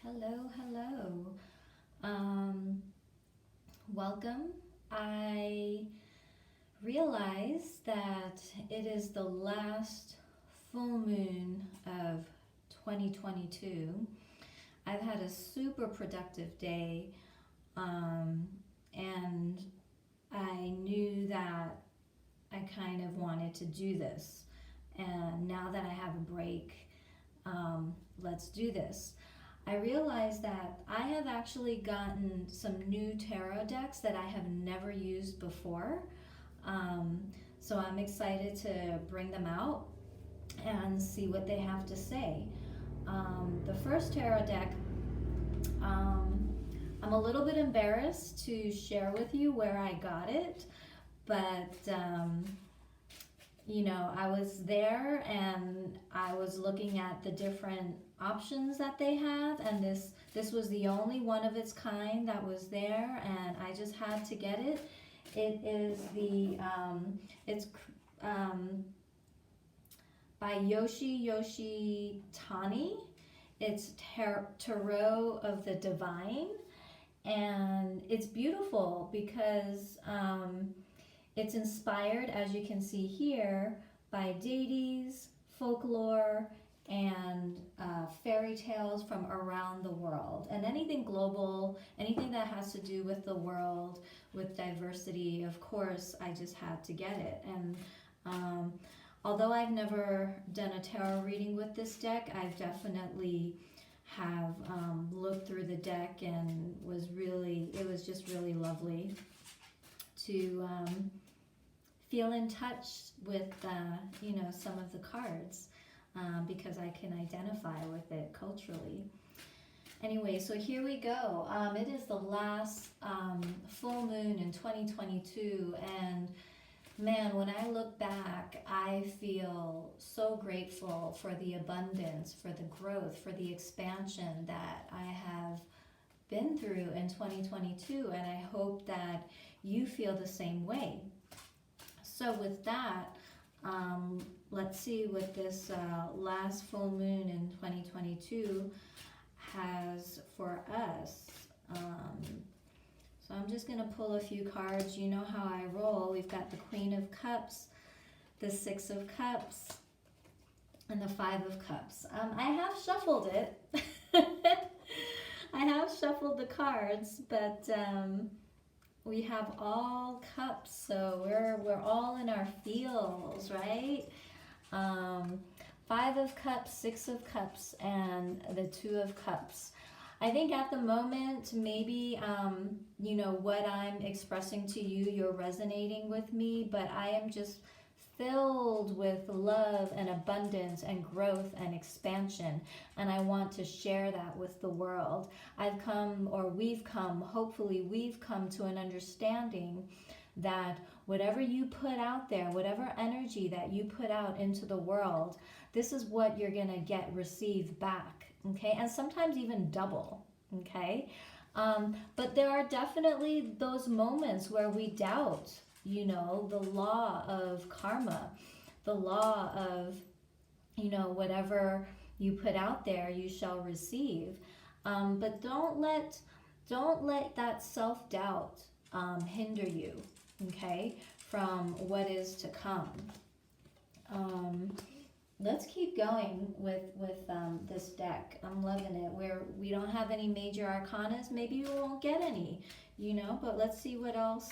Hello, hello. Um, Welcome. I realize that it is the last full moon of 2022. I've had a super productive day, um, and I knew that I kind of wanted to do this. And now that I have a break, let's do this. I realized that I have actually gotten some new tarot decks that I have never used before. Um, so I'm excited to bring them out and see what they have to say. The first tarot deck, um, I'm a little bit embarrassed to share with you where I got it, but I was there and I was looking at the different options that they have, and this was the only one of its kind that was there, and I just had to get it. It is it's um, by Yoshi Tani. It's Tarot of the Divine, and it's beautiful because it's inspired, as you can see here, by deities, folklore, and fairy tales from around the world. And anything global, anything that has to do with the world, with diversity, of course, I just had to get it. And although I've never done a tarot reading with this deck, I've definitely have looked through the deck and it was just really lovely to feel in touch with some of the cards, because I can identify with it culturally. Anyway, so here we go. It is the last full moon in 2022, and man, when I look back, I feel so grateful for the abundance, for the growth, for the expansion that I have been through in 2022, and I hope that you feel the same way. So with that, let's see what this last full moon in 2022 has for us. So I'm just going to pull a few cards. You know how I roll. We've got the Queen of Cups, the Six of Cups, and the Five of Cups. I have shuffled it. I have shuffled the cards, but we have all cups, so we're all in our feels, right? Five of Cups, Six of Cups, and the Two of Cups. I think at the moment, maybe what I'm expressing to you, you're resonating with me, but I am just filled with love and abundance and growth and expansion, and I want to share that with the world. Hopefully we've come to an understanding that whatever you put out there, whatever energy that you put out into the world, this is what you're going to receive back, okay? And sometimes even double, okay? But there are definitely those moments where we doubt, the law of karma, the law of, whatever you put out there, you shall receive. But don't let that self-doubt hinder you, okay, from what is to come. Let's keep going with this deck. I'm loving it. We don't have any major arcanas. Maybe we won't get any, but let's see what else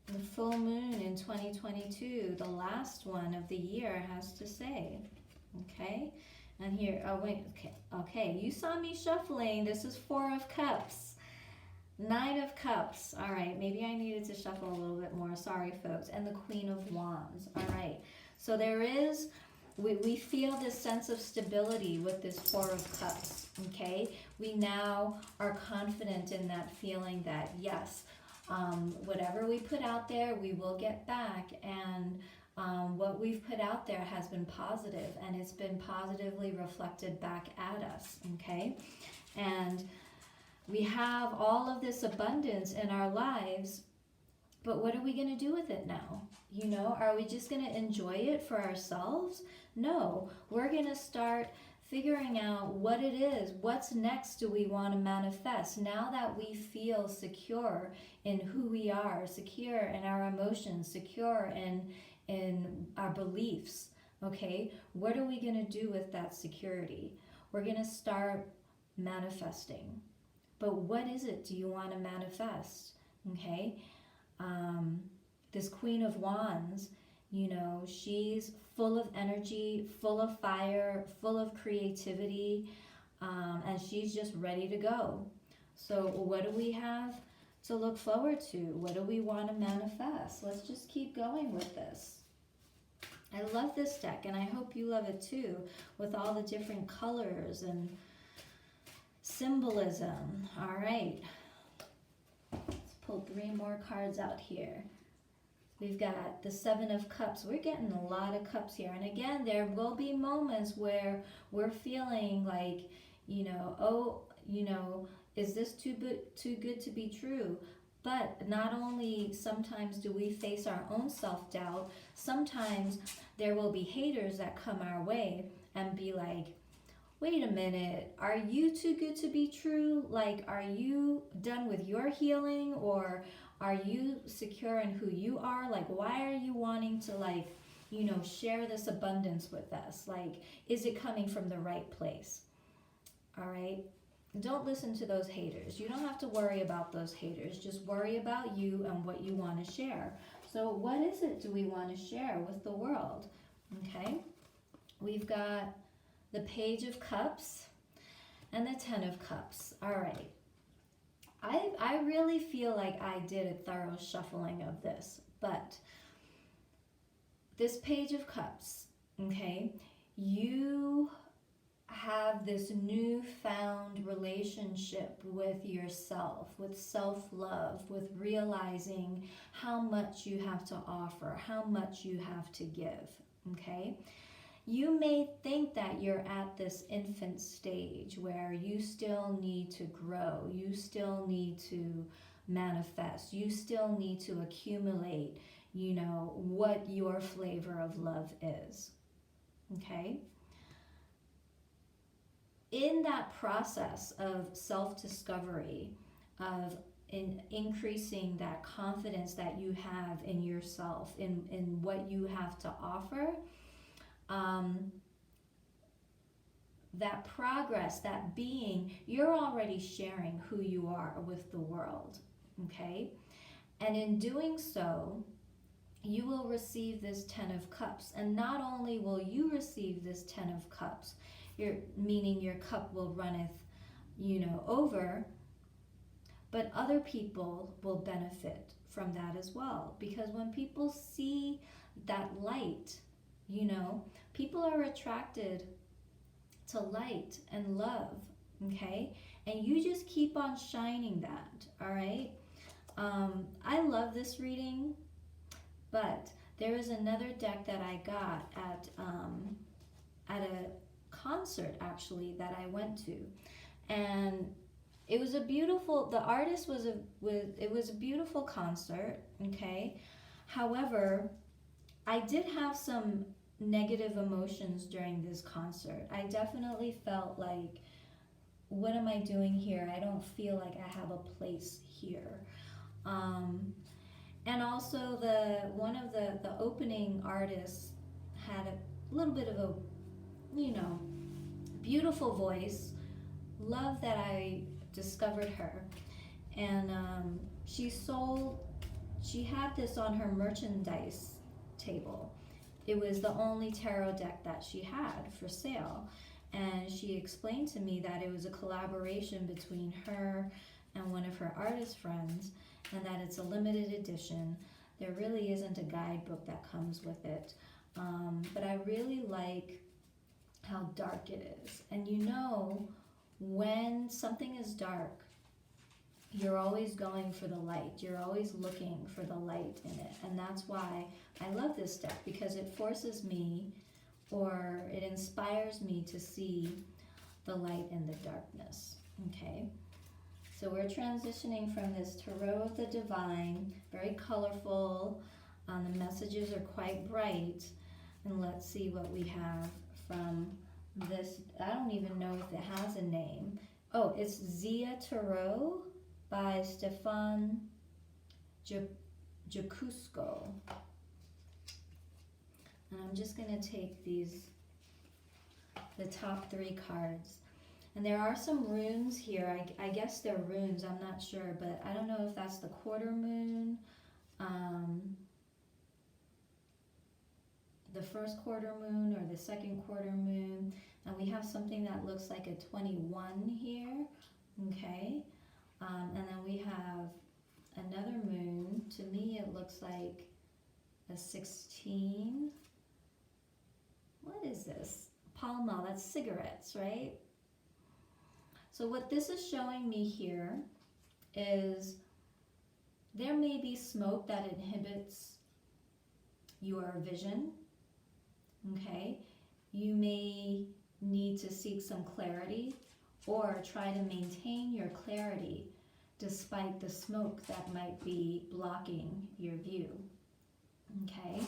the full moon in 2022, the last one of the year, has to say. Okay? And here, okay, you saw me shuffling. This is Four of Cups. Nine of Cups. All right, maybe I needed to shuffle a little bit more. Sorry, folks. And the Queen of Wands. All right. So we feel this sense of stability with this Four of Cups, okay? We now are confident in that feeling that, yes, whatever we put out there, we will get back. And what we've put out there has been positive, and it's been positively reflected back at us, okay? And we have all of this abundance in our lives, but what are we going to do with it now? Are we just going to enjoy it for ourselves? No, we're going to start figuring out what it is, what's next do we want to manifest now that we feel secure in who we are, secure in our emotions, secure in our beliefs. Okay, what are we going to do with that security? We're going to start manifesting. But what is it do you want to manifest? Okay, this Queen of Wands, she's full of energy, full of fire, full of creativity, and she's just ready to go. So what do we have to look forward to? What do we want to manifest? Let's just keep going with this. I love this deck, and I hope you love it too, with all the different colors and symbolism. All right, let's pull 3 more cards out here. We've got the 7 of Cups. We're getting a lot of cups here. And again, there will be moments where we're feeling like, is this too good to be true? But not only sometimes do we face our own self-doubt, sometimes there will be haters that come our way and be like, wait a minute, are you too good to be true? Like, are you done with your healing, or are you secure in who you are? Like, why are you wanting to share this abundance with us? Like, is it coming from the right place? All right. Don't listen to those haters. You don't have to worry about those haters. Just worry about you and what you want to share. So what is it do we want to share with the world? Okay. We've got the Page of Cups and the 10 of Cups. All right. I really feel like I did a thorough shuffling of this, but this Page of Cups, okay, you have this newfound relationship with yourself, with self-love, with realizing how much you have to offer, how much you have to give, okay? You may think that you're at this infant stage where you still need to grow, you still need to manifest, you still need to accumulate, what your flavor of love is, okay? In that process of self-discovery, of increasing that confidence that you have in yourself, in what you have to offer, that progress, that being, you're already sharing who you are with the world, okay? And in doing so, you will receive this 10 of Cups. And not only will you receive this 10 of Cups, meaning your cup will runneth, over, but other people will benefit from that as well. Because when people see that light, people are attracted to light and love, okay? And you just keep on shining that, all right? I love this reading, but there is another deck that I got at a concert, actually, that I went to, and it was a beautiful, the artist it was a beautiful concert, okay? However, I did have some negative emotions during this concert. I definitely felt like, what am I doing here? I don't feel like I have a place here. And also one of the opening artists had a little bit of a, beautiful voice. Love that I discovered her. And she had this on her merchandise table. It was the only tarot deck that she had for sale. And she explained to me that it was a collaboration between her and one of her artist friends, and that it's a limited edition. There really isn't a guidebook that comes with it. But I really like how dark it is. And when something is dark, you're always going for the light. You're always looking for the light in it. And that's why I love this deck, because it forces me, or it inspires me to see the light in the darkness, okay? So we're transitioning from this Tarot of the Divine, very colorful. The messages are quite bright. And let's see what we have from this, I don't even know if it has a name. Oh, it's Zia Tarot by Stefan Jacusko. And I'm just going to take the top 3 cards. And there are some runes here. I guess they're runes, I'm not sure, but I don't know if that's the quarter moon, the first quarter moon or the second quarter moon. And we have something that looks like a 21 here, okay? And then we have another moon. To me, it looks like a 16. What is this? Pall Mall, that's cigarettes, right? So what this is showing me here is there may be smoke that inhibits your vision, okay? You may need to seek some clarity or try to maintain your clarity despite the smoke that might be blocking your view, okay?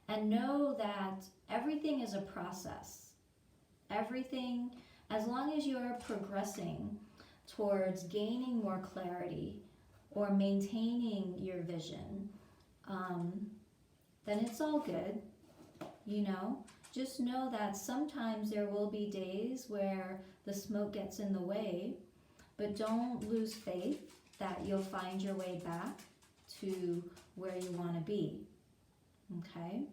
And know that everything is a process. Everything, as long as you're progressing towards gaining more clarity or maintaining your vision, then it's all good, you know. Just know that sometimes there will be days where the smoke gets in the way, but don't lose faith that you'll find your way back to where you want to be, okay?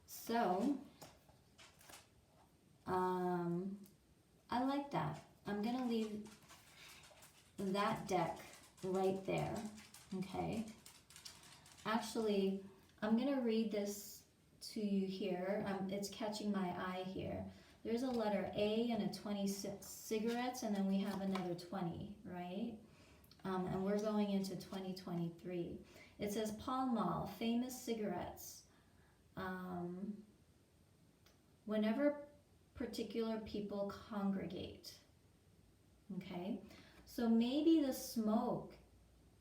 So, I like that. I'm going to leave that deck right there, okay? Actually, I'm going to read this to you here. It's catching my eye here. There's a letter A and a 26 cigarettes, and then we have another 20, right? And we're going into 2023. It says Pall Mall, famous cigarettes. Whenever particular people congregate, okay? So maybe the smoke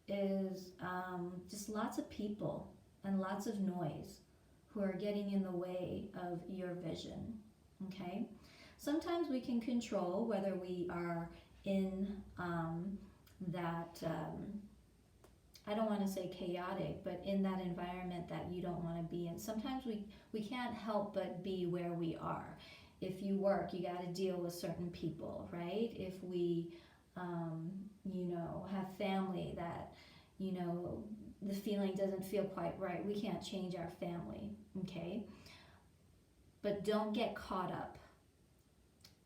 is just lots of people and lots of noise who are getting in the way of your vision, okay? Sometimes we can control whether we are in that, I don't want to say chaotic, but in that environment that you don't want to be in. Sometimes we can't help but be where we are. If you work, you got to deal with certain people, right? If we, you know, have family that, you know, the feeling doesn't feel quite right, we can't change our family, okay? But don't get caught up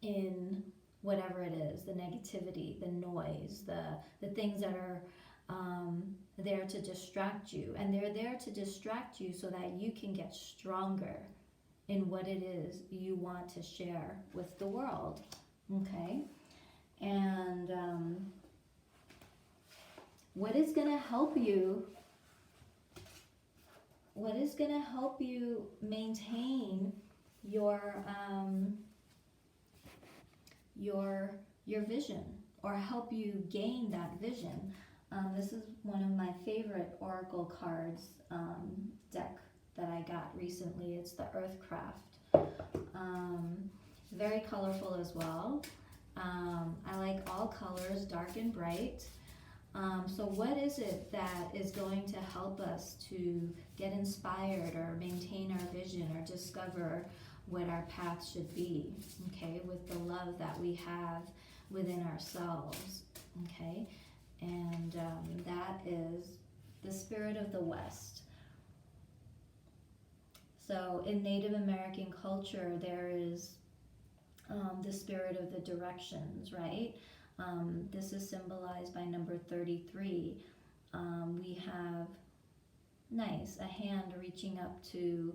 in whatever it is, the negativity, the noise, the things that are there to distract you. And they're there to distract you so that you can get stronger in what it is you want to share with the world, okay? And what is going to help you maintain your vision, or help you gain that vision? This is one of my favorite Oracle cards deck that I got recently. It's the Earthcraft. Very colorful as well. I like all colors, dark and bright. So what is it that is going to help us to get inspired or maintain our vision or discover what our path should be, okay, with the love that we have within ourselves, okay? And that is the spirit of the West. So in Native American culture, there is the spirit of the directions, right? This is symbolized by number 33. We have, a hand reaching up to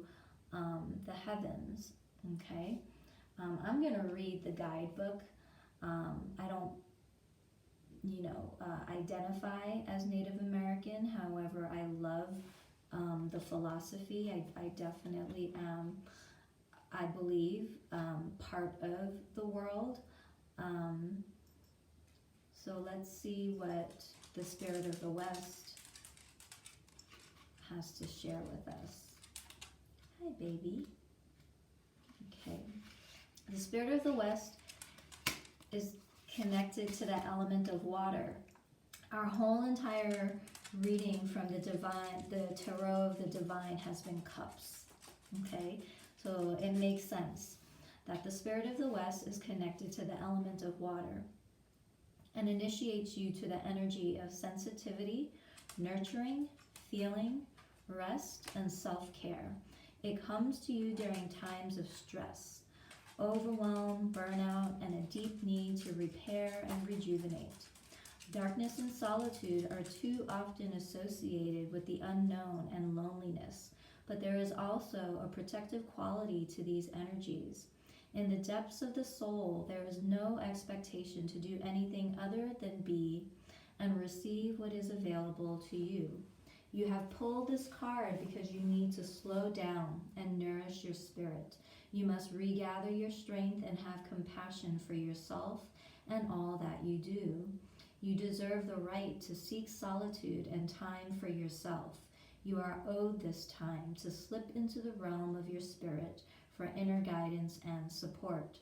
the heavens, okay? I'm going to read the guidebook. I don't, identify as Native American. However, I love the philosophy. I definitely am, I believe, part of the world. So let's see what the spirit of the West has to share with us. Hi, baby. Okay. The Spirit of the West is connected to the element of water. Our whole entire reading from the divine, the tarot of the divine, has been cups. Okay, so it makes sense that the Spirit of the West is connected to the element of water and initiates you to the energy of sensitivity, nurturing, feeling, rest, and self-care. It comes to you during times of stress, overwhelm, burnout, and a deep need to repair and rejuvenate. Darkness and solitude are too often associated with the unknown and loneliness, but there is also a protective quality to these energies. In the depths of the soul, there is no expectation to do anything other than be and receive what is available to you. You have pulled this card because you need to slow down and nourish your spirit. You must regather your strength and have compassion for yourself and all that you do. You deserve the right to seek solitude and time for yourself. You are owed this time to slip into the realm of your spirit for inner guidance and support.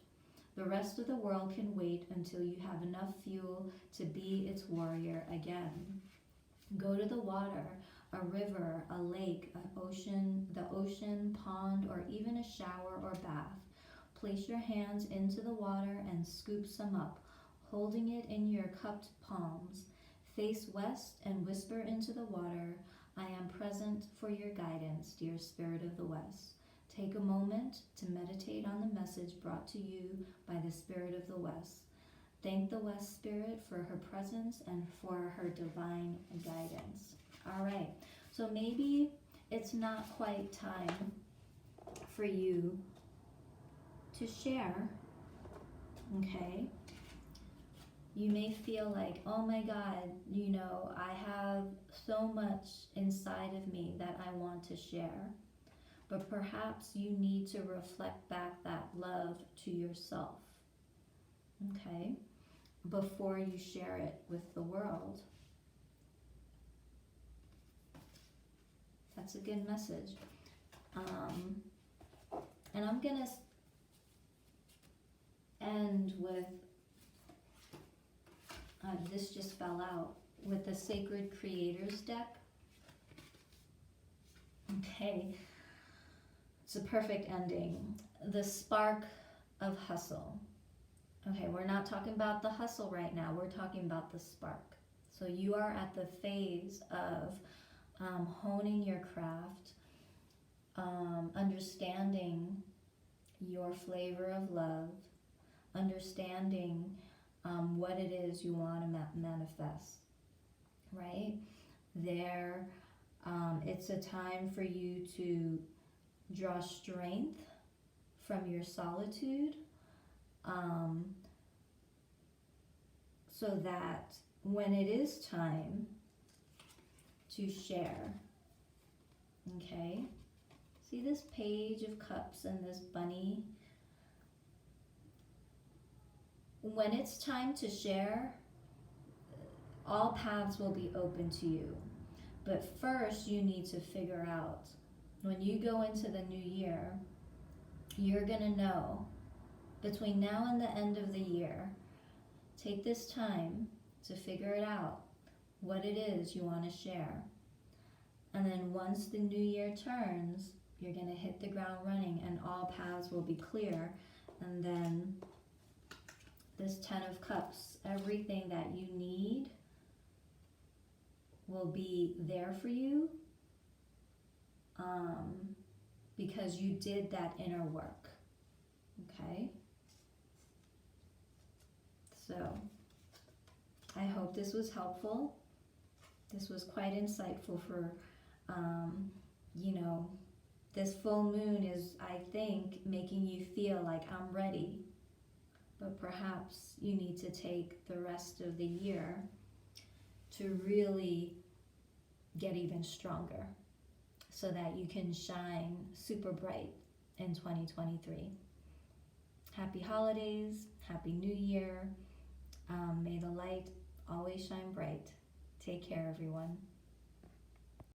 The rest of the world can wait until you have enough fuel to be its warrior again. Go to the water, a river, a lake, the ocean, pond, or even a shower or bath. Place your hands into the water and scoop some up, holding it in your cupped palms. Face west and whisper into the water, I am present for your guidance, dear Spirit of the West. Take a moment to meditate on the message brought to you by the Spirit of the West. Thank the West Spirit for her presence and for her divine guidance. All right, so maybe it's not quite time for you to share, okay? You may feel like, oh my God, I have so much inside of me that I want to share. But perhaps you need to reflect back that love to yourself, okay, before you share it with the world. That's a good message. And I'm going to end with, this just fell out, with the Sacred Creators deck. Okay, it's a perfect ending. The spark of hustle. Okay, we're not talking about the hustle right now. We're talking about the spark. So you are at the phase of honing your craft, understanding your flavor of love, understanding what it is you want to manifest, right? It's a time for you to draw strength from your solitude, so that when it is time to share, okay? See this page of cups and this bunny? When it's time to share, all paths will be open to you. But first, you need to figure out, when you go into the new year, you're going to know, between now and the end of the year, take this time to figure it out, what it is you want to share. And then once the new year turns, you're going to hit the ground running and all paths will be clear. And then this 10 of Cups, everything that you need will be there for you, because you did that inner work, okay? So I hope this was helpful. This was quite insightful for, this full moon is, I think, making you feel like I'm ready. But perhaps you need to take the rest of the year to really get even stronger so that you can shine super bright in 2023. Happy holidays, happy new year. May the light always shine bright. Take care, everyone.